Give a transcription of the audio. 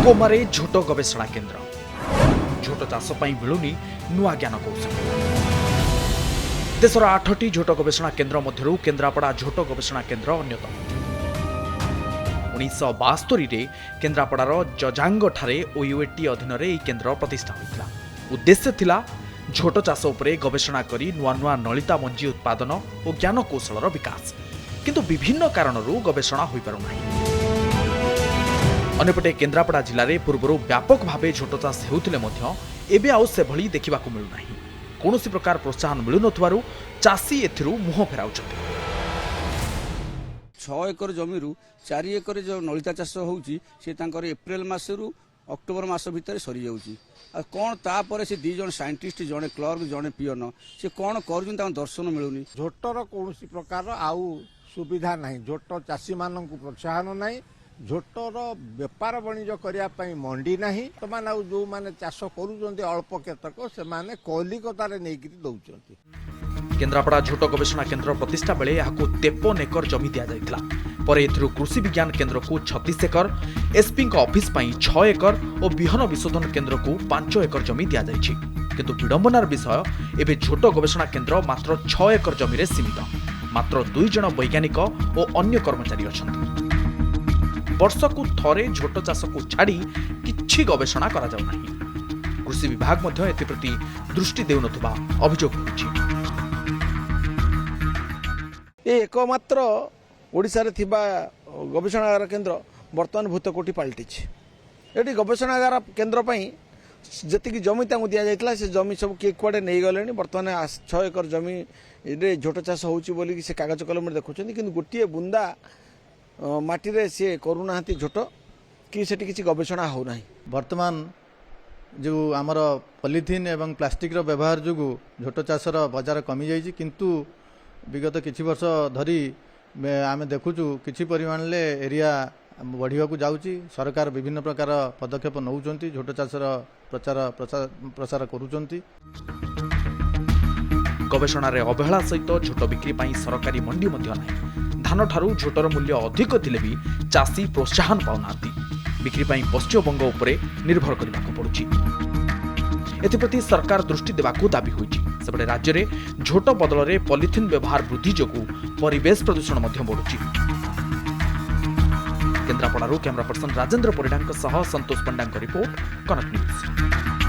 कोमारे झोट गवेषणा केन्द्र झोट चाष मिलुनी नुआ ज्ञान कौशल। देशर 8टी झोट गवेषणा केन्द्र मध्यरु केन्द्रापड़ा झोट गवेषणा केन्द्र अन्यतम। 1972 केन्द्रापड़ार जजांगठारे ओयूएटी अधीन यह केन्द्र प्रतिष्ठा होता। उद्देश्य थिला झोट चाष उपरे गवेषणा करी नुआ नुआ नलिता मंजी उत्पादन और ज्ञान कौशलर विकास, किंतु विभिन्न कारणरू गवेषणा होई पारु नाही। अन्यपटे केन्द्रापड़ा जिले में पूर्व व्यापक भाव झोट चाष होउथिले मध्य एबे आउ से भली देखिबाकू मिलु नाही। कौनसी प्रकार प्रोत्साहन मिलु नथुवारु चाषी एथिरु मुह फेराउछथि। 6 एकर जमीरु 4 एकर जो नलिता चाष होउची से तांकर एप्रिल मासरु अक्टोबर मास भितर सरी जाउची। आ कोन तापर से 2 जन साइंटिस्ट जने क्लर्क जने पियन से कोन करूछन ता दर्शन मिलुनी। झोटर कौनसी प्रकार आउ सुविधा नहीं। झोट चाषी मानक प्रोत्साहन नहीं। झोटर बेपार वाणिज्य करने मंडी ना तो मान जो मैंने चाष कर अल्प केतक से कलिकतार नहीं दौरान। केन्द्रापड़ा झोट गवेषणा केन्द्र प्रतिष्ठा बेले यहाकू 53 एकर जमी दि जाइथिला। परे एथिरु कृषि विज्ञान केन्द्र को 36 एकर, एसपी ऑफिस पई 6 एकर और बिहन विशोधन केन्द्र को 5 एकर जमी दि जाइछि। किंतु विडंबनार विषय एबे झोट गवेषणा केन्द्र मात्र 6 एकर जमी रे सीमित। मात्र 2 जन वैज्ञानिक और अन्य कर्मचारी अछंती। वर्षकू थरे झोट चाष को छाड़ी किछि गवेषणा करा जाउ नाही। कृषि विभाग मध्य एथिप्रति दृष्टि देउनथुबा अभियोग होछि। ए एकमात्र ओडिसा रे थिबा गवेषणागार केन्द्र वर्तमान भूतकोटी पलटिछि। एटी गवेषणागार केन्द्र पई जतिक जमी तांगु दिया जाइतला से जमी सब के कुआडे नै गलेनी। वर्तमान 6 एकर जमी रे झोट चाष होउछि बोली से कागज कलम रे देखुछन्ती, किंतु गोटिए बुंदा माटी रे से करूना झोट कि सेठी किछि गवेषणा हो नाही। वर्तमान जो आमर पॉलिथिन एवं प्लास्टिक रो व्यवहार जोगु झोट चाषर बजार कमी जाइछि, किंतु विगत किछि वर्ष धरी आमे देखुछु किछि परिमाण ले एरिया बढ़िया को जाउछि। सरकार विभिन्न प्रकार पदक्षेप नउचंती, झोट चाषर प्रसार करूचंती। गवेषणा रे अवहेला सहित झोट बिक्री पई सरकारी मंडी मध्य नाही। धान ठारू झोटर मूल्य अधिक थिले भी चाषी प्रोत्साहन पाउनांती। बिक्री पई पश्चिमबंग उपरे निर्भर करबाक पड़ुछि। एथिप्रति सरकार दृष्टि देबाकू दाबी होइछि। सेबडे राज्य रे झोट बदल रे पॉलिथिन व्यवहार वृद्धि जोगु परिवेश प्रदूषण मध्य बढ़ुछि। केन्द्रापड़ारू कैमरा पर्सन राजेंद्र परिडांक सह संतोष पंडांक रिपोर्ट, कनक न्यूज।